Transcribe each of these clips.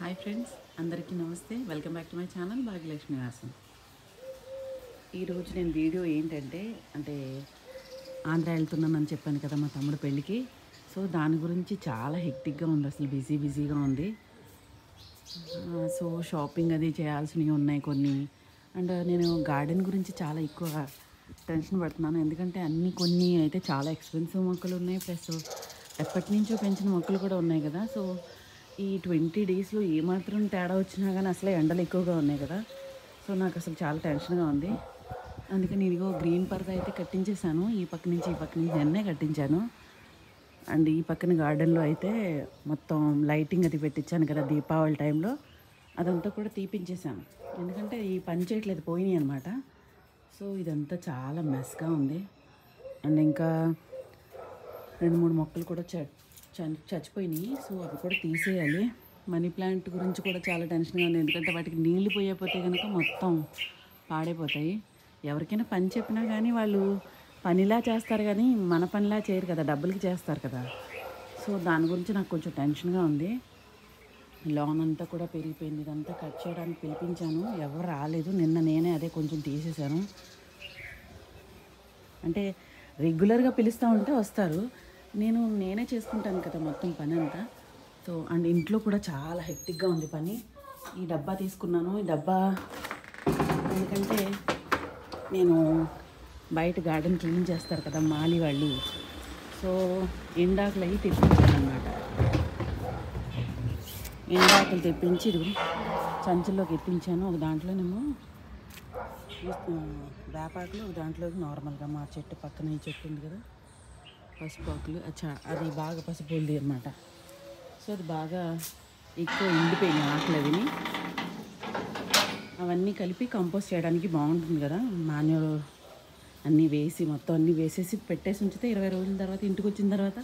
Hi friends, అందరికీ నమస్తే. Welcome back to my channel Bhagyalakshmi Vasam. ఈరోజు నేను వీడియో ఏంటంటే ఆంధ్ర వెళ్తున్నానని చెప్పాను కదా మా తమ్ముడు పెళ్ళికి. సో దాని గురించి చాలా హెక్టిక్గా ఉంది, అసలు బిజీగా ఉంది. సో షాపింగ్ అది చేయాల్సినవి ఉన్నాయి కొన్ని. అండ్ నేను గార్డెన్ గురించి చాలా ఎక్కువ టెన్షన్ పడుతున్నాను, ఎందుకంటే కొన్ని అయితే చాలా ఎక్స్పెన్సివ్ మొక్కలు ఉన్నాయి, ప్లస్ ఎప్పటి నుంచో పెంచిన మొక్కలు కూడా ఉన్నాయి కదా. సో ఈ 20 డేస్లో ఏమాత్రం తేడా వచ్చినా కానీ అసలే ఎండలు ఎక్కువగా ఉన్నాయి కదా. సో నాకు అసలు చాలా టెన్షన్గా ఉంది. అందుకని ఇదిగో గ్రీన్ పరద అయితే కట్టించేసాను, ఈ పక్క నుంచి నిన్నే కట్టించాను. అండ్ ఈ పక్కన గార్డెన్లో అయితే మొత్తం లైటింగ్ అది పెట్టించాను కదా దీపావళి టైంలో, అదంతా కూడా తీపించేసాను, ఎందుకంటే ఈ పని చేయట్లేదు, పోయినాయి అనమాట. సో ఇదంతా చాలా మెస్గా ఉంది. అండ్ ఇంకా 2-3 మొక్కలు కూడా చచ్చిపోయినాయి. సో అవి కూడా తీసేయాలి. మనీ ప్లాంట్ గురించి కూడా చాలా టెన్షన్గా ఉంది, ఎందుకంటే వాటికి నీళ్లు పోయకపోతే కనుక మొత్తం పాడైపోతాయి. ఎవరికైనా పని చెప్పినా కానీ వాళ్ళు పనిలా చేస్తారు, కానీ మన పనిలా చేయరు కదా, డబ్బులకి చేస్తారు కదా. సో దాని గురించి నాకు కొంచెం టెన్షన్గా ఉంది. లాన్ అంతా కూడా పెరిగిపోయింది, ఇదంతా కట్ చేయడానికి పిలిపించాను, ఎవరు రాలేదు. నిన్న నేనే అదే కొంచెం తీసేశాను. అంటే రెగ్యులర్గా పిలుస్తూ ఉంటే వస్తారు, నేనే చేసుకుంటాను కదా మొత్తం పని అంతా. సో అండ్ ఇంట్లో కూడా చాలా హెక్టిక్గా ఉంది పని. ఈ డబ్బా తీసుకున్నాను, ఈ డబ్బా ఎందుకంటే నేను బయట గార్డెన్ క్లీన్ చేస్తారు కదా మాలి వాళ్ళు. సో ఎండాకులు అవి తెప్పించాను అనమాట. ఎండాకులు తెప్పించి ఇది సంచుల్లోకి ఎత్తించాను. ఒక దాంట్లోనేమో వేపాకులు, ఒక దాంట్లోకి నార్మల్గా మా చెట్టు పక్కన ఈ చెట్టు ఉంది కదా పసుపు ఆకులు, అది బాగా పసుపుది అనమాట. సో అది బాగా ఎక్కువ ఎండిపోయినాయి ఆకులు, అవన్నీ కలిపి కంపోస్ట్ చేయడానికి బాగుంటుంది కదా. మాన్యూర్ అన్నీ వేసి మొత్తం అన్నీ వేసేసి పెట్టేసి ఉంచితే 20 రోజుల తర్వాత ఇంటికి వచ్చిన తర్వాత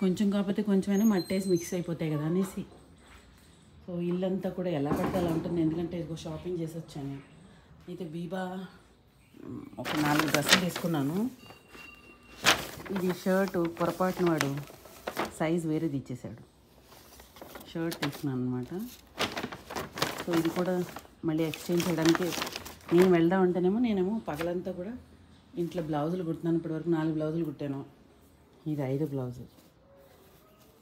కొంచెం కాకపోతే కొంచెమైనా మట్టేసి మిక్స్ అయిపోతాయి కదా అనేసి. సో ఇల్లంతా కూడా ఎలా పడితే అలా ఉంటుంది, ఎందుకంటే ఇదిగో షాపింగ్ చేసి వచ్చాను. అయితే బీబా ఒక 4 డ్రెస్సులు తీసుకున్నాను. ఇది షర్టు పొరపాటున వాడు సైజ్ వేరేది ఇచ్చేసాడు, షర్ట్ తీసుకున్నాను అనమాట. సో ఇది కూడా మళ్ళీ ఎక్స్చేంజ్ చేయడానికి నేను వెళ్దాం అంటేనేమో నేనేమో పగలంతా కూడా ఇంట్లో బ్లౌజులు కుడుతున్నాను. ఇప్పటివరకు 4 బ్లౌజులు కుట్టాను, ఇది 5వ బ్లౌజు.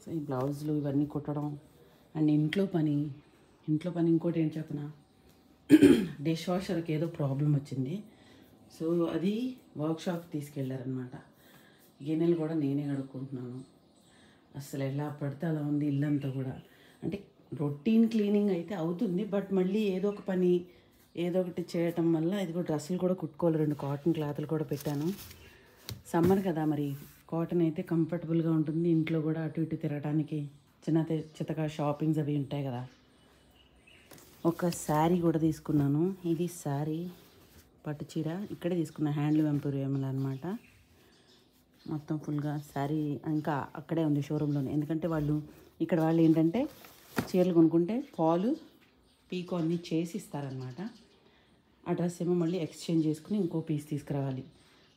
సో ఈ బ్లౌజులు ఇవన్నీ కుట్టడం అండ్ ఇంట్లో పని ఇంకోటి ఏంటి చెప్పనా, డిష్ వాషర్కి ఏదో ప్రాబ్లం వచ్చింది. సో అది వర్క్షాప్ తీసుకెళ్ళారనమాట. గిన్నెలు కూడా నేనే కడుక్కుంటున్నాను. అసలు ఎలా పడితే అలా ఉంది ఇల్లంతా కూడా. అంటే రొటీన్ క్లీనింగ్ అయితే అవుతుంది, బట్ మళ్ళీ ఏదో ఒక పని ఏదో ఒకటి చేయటం వల్ల ఇదిగో డ్రెస్సులు కూడా కుట్టుకోవాలి. 2 కాటన్ క్లాతులు కూడా పెట్టాను. సమ్మర్ కదా, మరి కాటన్ అయితే కంఫర్టబుల్గా ఉంటుంది, ఇంట్లో కూడా అటు ఇటు తిరగడానికి చితక షాపింగ్స్ అవి ఉంటాయి కదా. ఒక శారీ కూడా తీసుకున్నాను. ఇది శారీ పట్టు చీర, ఇక్కడే తీసుకున్నా, హ్యాండ్లూమ్ ఎంపోరియంలో అనమాట. మొత్తం ఫుల్గా శారీ ఇంకా అక్కడే ఉంది షోరూంలోనే, ఎందుకంటే వాళ్ళు ఏంటంటే చీరలు కొనుక్కుంటే ఫాలు పీకో అన్నీ చేసి ఇస్తారనమాట. ఆ డ్రెస్ ఏమో మళ్ళీ ఎక్స్చేంజ్ చేసుకుని ఇంకో పీస్ తీసుకురావాలి.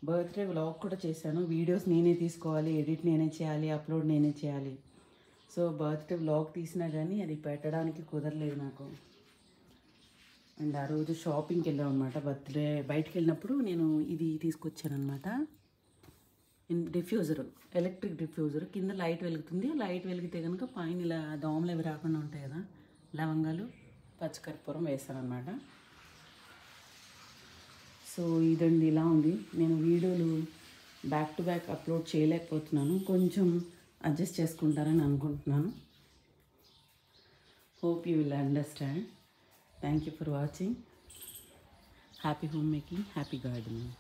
బర్త్డే వ్లాగ్ కూడా చేశాను, వీడియోస్ నేనే తీసుకోవాలి, ఎడిట్ నేనే చేయాలి, అప్లోడ్ నేనే చేయాలి. సో బర్త్డే వ్లాగ్ తీసినా కానీ అది పెట్టడానికి కుదరలేదు నాకు. అండ్ ఆ రోజు షాపింగ్కి వెళ్ళాం అనమాట. బర్త్డే బయటికి వెళ్ళినప్పుడు నేను ఇది తీసుకొచ్చాను అనమాట, డిఫ్యూజర్, ఎలక్ట్రిక్ డిఫ్యూజర్. కింద లైట్ వెలుగుతుంది, లైట్ వెలిగితే కనుక పైన ఇలా దోమలు అవి రాకుండా ఉంటాయి కదా. లవంగాలు, పచ్చకర్పూరం వేస్తాను అనమాట. సో ఇదండి, ఇలా ఉంది. నేను వీడియోలు బ్యాక్ టు బ్యాక్ అప్లోడ్ చేయలేకపోతున్నాను, కొంచెం అడ్జస్ట్ చేసుకుంటారని అనుకుంటున్నాను. Hope you will understand. Thank you for watching. Happy home making, happy gardening.